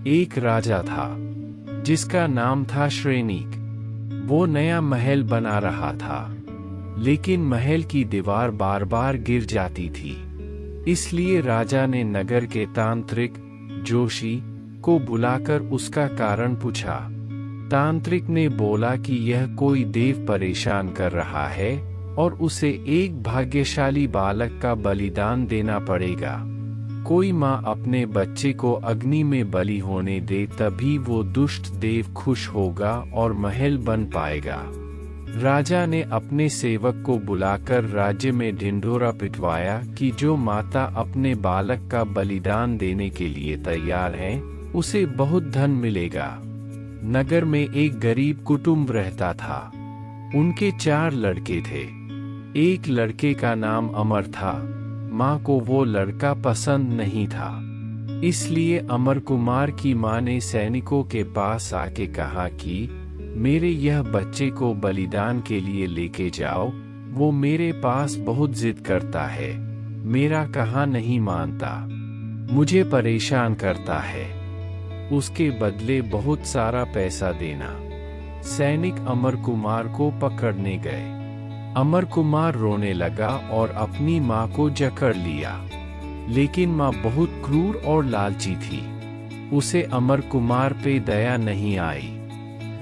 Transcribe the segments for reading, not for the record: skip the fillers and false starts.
एक राजा था जिसका नाम था श्रेनिक। वो नया महल बना रहा था, लेकिन महल की दीवार बार बार गिर जाती थी। इसलिए राजा ने नगर के तांत्रिक जोशी को बुलाकर उसका कारण पूछा। तांत्रिक ने बोला कि यह कोई देव परेशान कर रहा है और उसे एक भाग्यशाली बालक का बलिदान देना पड़ेगा। कोई माँ अपने बच्चे को अग्नि में बलि होने दे, तभी वो दुष्ट देव खुश होगा और महल बन पाएगा। राजा ने अपने सेवक को बुलाकर राज्य में ढिंढोरा पिटवाया कि जो माता अपने बालक का बलिदान देने के लिए तैयार है, उसे बहुत धन मिलेगा। नगर में एक गरीब कुटुंब रहता था। उनके 4 लड़के थे। एक लड़के का नाम अमर था। माँ को वो लड़का पसंद नहीं था, इसलिए अमर कुमार की माँ ने सैनिकों के पास आके कहा कि मेरे यह बच्चे को बलिदान के लिए लेके जाओ। वो मेरे पास बहुत जिद करता है, मेरा कहा नहीं मानता, मुझे परेशान करता है। उसके बदले बहुत सारा पैसा देना। सैनिक अमर कुमार को पकड़ने गए। अमर कुमार रोने लगा और अपनी माँ को जकड़ लिया, लेकिन माँ बहुत क्रूर और लालची थी। उसे अमर कुमार पे दया नहीं आई।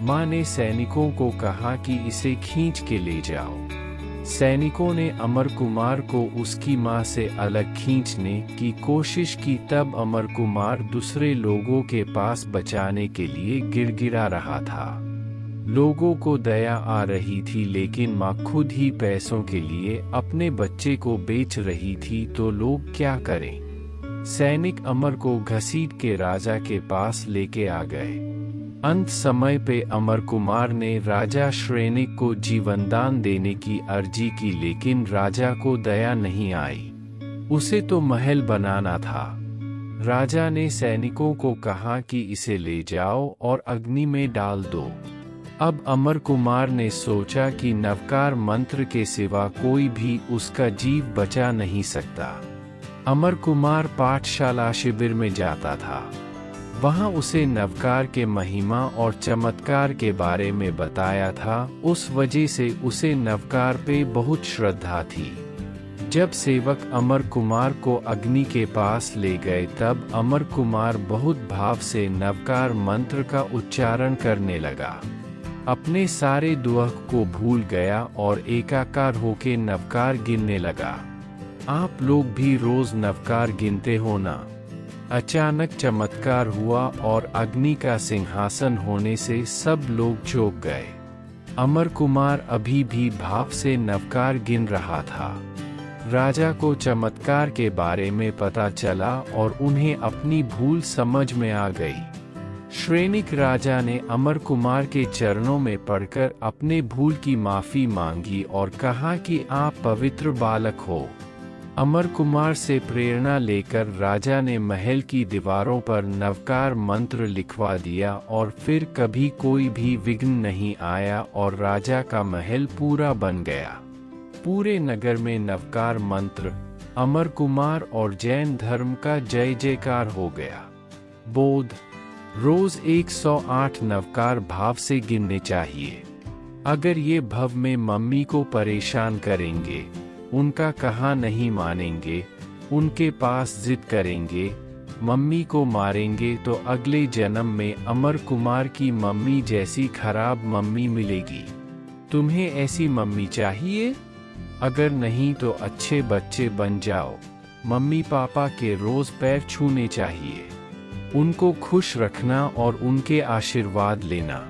माँ ने सैनिकों को कहा कि इसे खींच के ले जाओ। सैनिकों ने अमर कुमार को उसकी माँ से अलग खींचने की कोशिश की, तब अमर कुमार दूसरे लोगों के पास बचाने के लिए गिड़गिड़ा रहा था। लोगों को दया आ रही थी, लेकिन माँ खुद ही पैसों के लिए अपने बच्चे को बेच रही थी, तो लोग क्या करें। सैनिक अमर को घसीट के राजा के पास लेके आ गए। अंत समय पे अमर कुमार ने राजा श्रेनिक को जीवनदान देने की अर्जी की, लेकिन राजा को दया नहीं आई। उसे तो महल बनाना था। राजा ने सैनिकों को कहा कि इसे ले जाओ और अग्नि में डाल दो। अब अमर कुमार ने सोचा कि नवकार मंत्र के सिवा कोई भी उसका जीव बचा नहीं सकता। अमर कुमार पाठशाला शिविर में जाता था। वहां उसे नवकार के महिमा और चमत्कार के बारे में बताया था। उस वजह से उसे नवकार पे बहुत श्रद्धा थी। जब सेवक अमर कुमार को अग्नि के पास ले गए, तब अमर कुमार बहुत भाव से नवकार मंत्र का उच्चारण करने लगा। अपने सारे दुख को भूल गया और एकाकार होके नवकार गिनने लगा। आप लोग भी रोज नवकार गिनते हो ना। अचानक चमत्कार हुआ और अग्नि का सिंहासन होने से सब लोग चौंक गए। अमर कुमार अभी भी भाव से नवकार गिन रहा था। राजा को चमत्कार के बारे में पता चला और उन्हें अपनी भूल समझ में आ गई। श्रेनिक राजा ने अमर कुमार के चरणों में पड़कर अपने भूल की माफी मांगी और कहा कि आप पवित्र बालक हो। अमर कुमार से प्रेरणा लेकर राजा ने महल की दीवारों पर नवकार मंत्र लिखवा दिया और फिर कभी कोई भी विघ्न नहीं आया और राजा का महल पूरा बन गया। पूरे नगर में नवकार मंत्र, अमर कुमार और जैन धर्म का जय जयकार हो गया। बोध रोज 108 नवकार भाव से गिनने चाहिए। अगर ये भव में मम्मी को परेशान करेंगे, उनका कहा नहीं मानेंगे, उनके पास जिद करेंगे, मम्मी को मारेंगे, तो अगले जन्म में अमर कुमार की मम्मी जैसी खराब मम्मी मिलेगी। तुम्हें ऐसी मम्मी चाहिए? अगर नहीं तो अच्छे बच्चे बन जाओ। मम्मी पापा के रोज पैर छूने चाहिए, उनको खुश रखना और उनके आशीर्वाद लेना।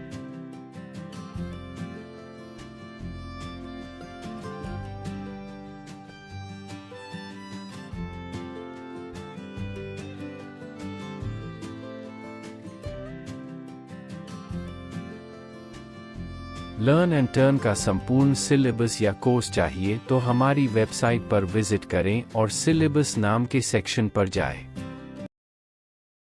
लर्न एंड टर्न का संपूर्ण सिलेबस या कोर्स चाहिए तो हमारी वेबसाइट पर विजिट करें और सिलेबस नाम के सेक्शन पर जाएं।